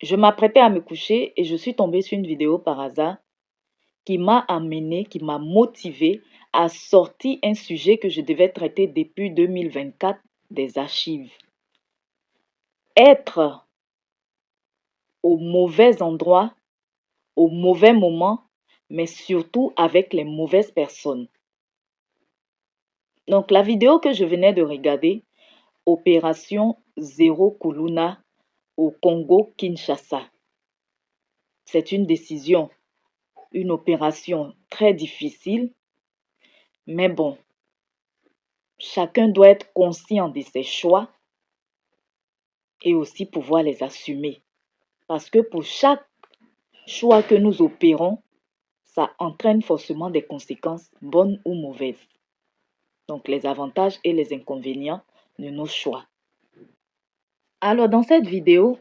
Je m'apprêtais à me coucher et je suis tombée sur une vidéo par hasard qui m'a amenée, qui m'a motivée à sortir un sujet que je devais traiter depuis 2024 des archives. Être au mauvais endroit, au mauvais moment, mais surtout avec les mauvaises personnes. Donc la vidéo que je venais de regarder, Opération Zéro Kuluna au Congo-Kinshasa. C'est une décision, une opération très difficile, mais bon, chacun doit être conscient de ses choix et aussi pouvoir les assumer. Parce que pour chaque choix que nous opérons, ça entraîne forcément des conséquences bonnes ou mauvaises. Donc les avantages et les inconvénients de nos choix. Alors dans cette vidéo,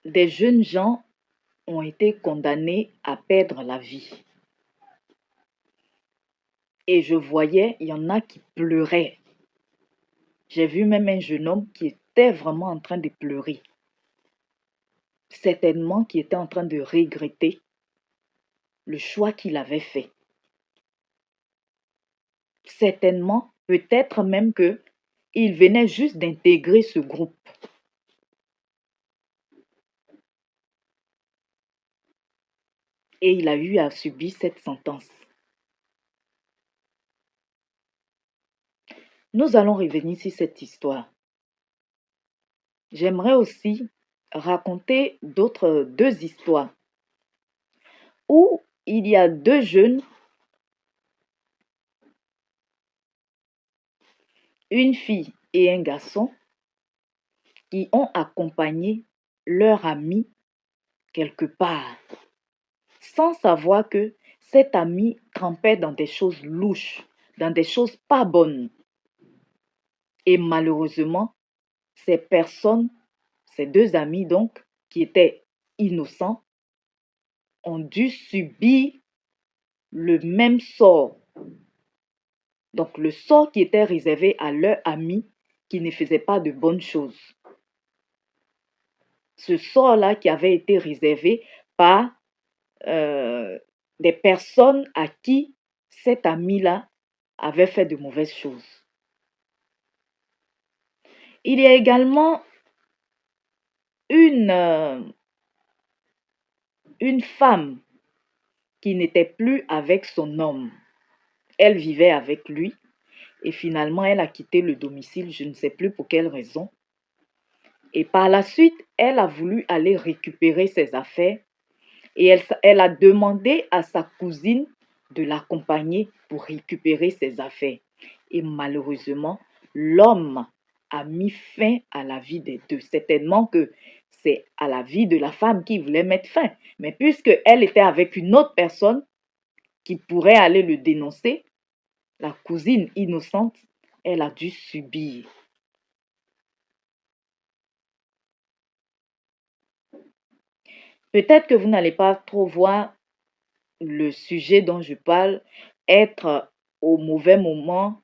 des jeunes gens ont été condamnés à perdre la vie. Et je voyais, il y en a qui pleuraient. J'ai vu même un jeune homme qui était vraiment en train de pleurer. Certainement qui était en train de regretter le choix qu'il avait fait. Certainement, peut-être même que il venait juste d'intégrer ce groupe. Et il a eu à subir cette sentence. Nous allons revenir sur cette histoire. J'aimerais aussi raconter deux histoires où il y a deux jeunes, une fille et un garçon, qui ont accompagné leur ami quelque part, sans savoir que cet ami trempait dans des choses louches, dans des choses pas bonnes. Et malheureusement, ces personnes, ces deux amis donc, qui étaient innocents, ont dû subir le même sort. Donc le sort qui était réservé à leur ami qui ne faisait pas de bonnes choses. Ce sort-là qui avait été réservé par des personnes à qui cet ami-là avait fait de mauvaises choses. Il y a également une femme qui n'était plus avec son homme. Elle vivait avec lui et finalement elle a quitté le domicile, je ne sais plus pour quelle raison. Et par la suite, elle a voulu aller récupérer ses affaires et elle a demandé à sa cousine de l'accompagner pour récupérer ses affaires. Et malheureusement, l'homme a mis fin à la vie des deux. Certainement que c'est à la vie de la femme qui voulait mettre fin. Mais puisque elle était avec une autre personne qui pourrait aller le dénoncer, la cousine innocente, elle a dû subir. Peut-être que vous n'allez pas trop voir le sujet dont je parle, être au mauvais moment,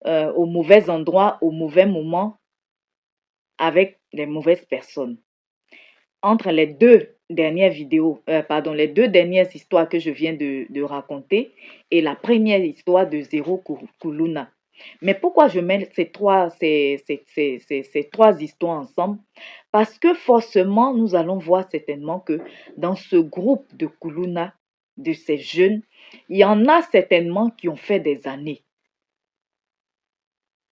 au mauvais endroit, au mauvais moment, avec les mauvaises personnes. Entre les deux dernières les deux dernières histoires que je viens de raconter et la première histoire de Zéro Kuluna. Mais pourquoi je mets ces trois histoires ensemble? Parce que forcément, nous allons voir certainement que dans ce groupe de Kuluna, de ces jeunes, il y en a certainement qui ont fait des années,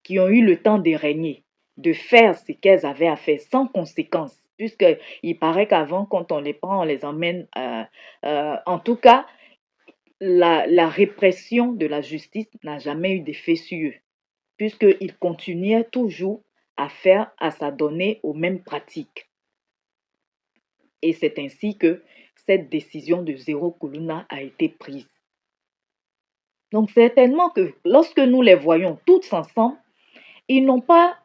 qui ont eu le temps de régner, de faire ce qu'elles avaient à faire sans conséquence. Puisqu'il paraît qu'avant, quand on les prend, on les emmène. En tout cas, la répression de la justice n'a jamais eu d'effet sur eux, puisqu'ils continuaient toujours à s'adonner aux mêmes pratiques. Et c'est ainsi que cette décision de Zéro Kuluna a été prise. Donc certainement que lorsque nous les voyons tous ensemble, ils n'ont pas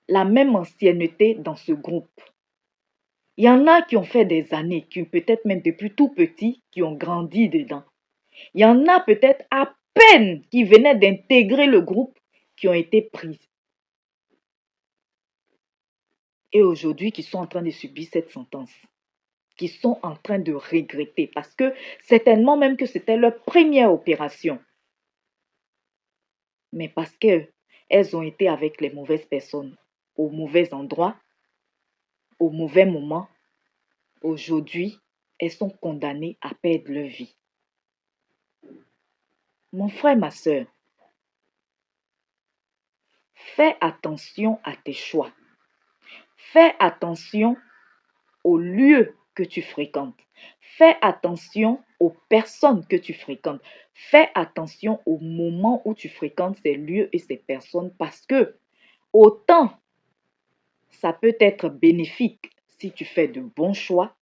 la même ancienneté dans ce groupe. Il y en a qui ont fait des années, qui peut-être même depuis tout petit, qui ont grandi dedans. Il y en a peut-être à peine qui venaient d'intégrer le groupe, qui ont été prises. et aujourd'hui qui sont en train de subir cette sentence, qui sont en train de regretter parce que certainement même que c'était leur première opération, mais parce qu'elles ont été avec les mauvaises personnes, au mauvais endroit, au mauvais moment, aujourd'hui, elles sont condamnées à perdre leur vie. Mon frère, ma soeur, fais attention à tes choix. Fais attention aux lieux que tu fréquentes. Fais attention aux personnes que tu fréquentes. Fais attention au moment où tu fréquentes ces lieux et ces personnes parce que autant ça peut être bénéfique si tu fais de bons choix,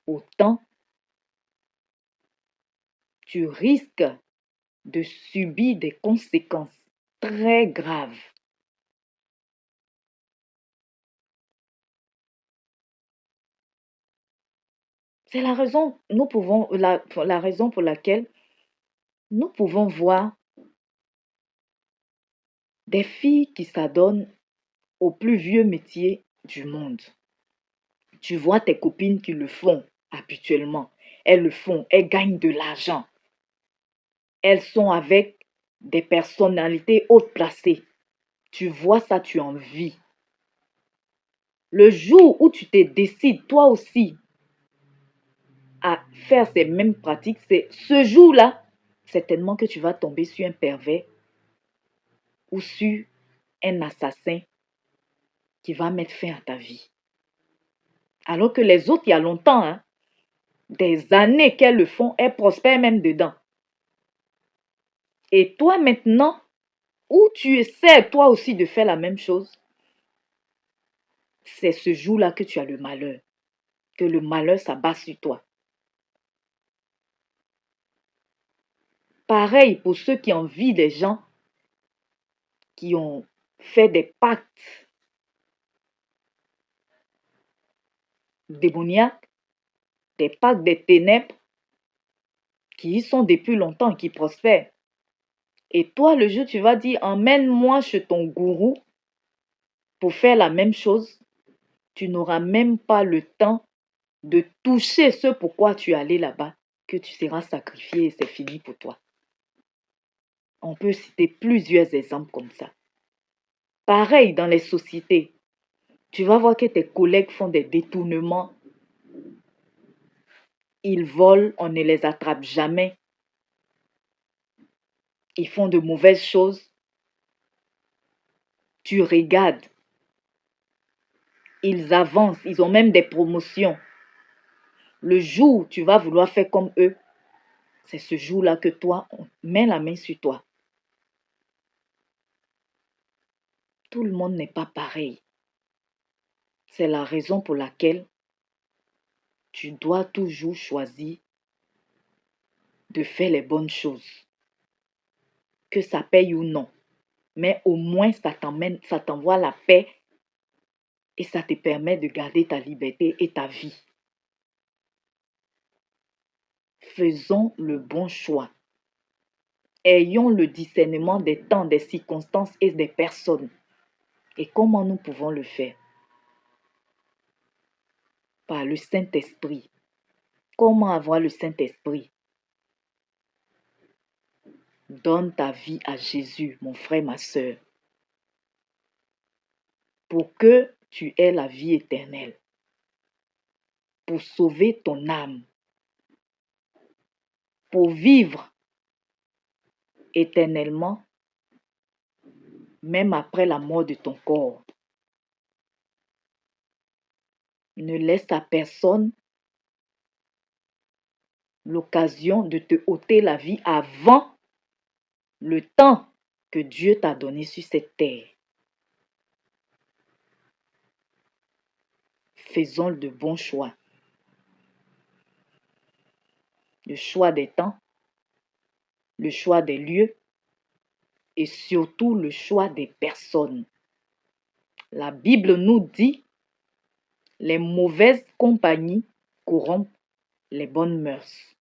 autant tu risques de subir des conséquences très graves. C'est la raison, la raison pour laquelle nous pouvons voir des filles qui s'adonnent au plus vieux métier du monde. Tu vois tes copines qui le font habituellement. Elles le font, elles gagnent de l'argent. Elles sont avec des personnalités hautes placées. Tu vois ça, tu en envies. Le jour où tu te décides, toi aussi, à faire ces mêmes pratiques, c'est ce jour-là, certainement que tu vas tomber sur un pervers ou sur un assassin qui va mettre fin à ta vie. Alors que les autres, il y a longtemps, hein, des années qu'elles le font, elles prospèrent même dedans. Et toi maintenant, où tu essaies toi aussi de faire la même chose, c'est ce jour-là que tu as le malheur, que le malheur s'abat sur toi. Pareil pour ceux qui envient des gens qui ont fait des pactes démoniaques, des pactes des ténèbres, qui y sont depuis longtemps et qui prospèrent. Et toi, le jour, tu vas dire, emmène-moi chez ton gourou pour faire la même chose. Tu n'auras même pas le temps de toucher ce pourquoi tu es allé là-bas, que tu seras sacrifié et c'est fini pour toi. On peut citer plusieurs exemples comme ça. Pareil dans les sociétés. Tu vas voir que tes collègues font des détournements. Ils volent, on ne les attrape jamais. Ils font de mauvaises choses. Tu regardes. Ils avancent, ils ont même des promotions. Le jour où tu vas vouloir faire comme eux, c'est ce jour-là que toi, on met la main sur toi. Tout le monde n'est pas pareil. C'est la raison pour laquelle tu dois toujours choisir de faire les bonnes choses. Que ça paye ou non. Mais au moins, ça t'envoie la paix et ça te permet de garder ta liberté et ta vie. Faisons le bon choix. Ayons le discernement des temps, des circonstances et des personnes. Et comment nous pouvons le faire? Par le Saint-Esprit. Comment avoir le Saint-Esprit? Donne ta vie à Jésus, mon frère, ma soeur, pour que tu aies la vie éternelle, pour sauver ton âme, pour vivre éternellement, même après la mort de ton corps. Ne laisse à personne l'occasion de te ôter la vie avant le temps que Dieu t'a donné sur cette terre. Faisons de bons choix. Le choix des temps, le choix des lieux et surtout le choix des personnes. La Bible nous dit, les mauvaises compagnies corrompent les bonnes mœurs.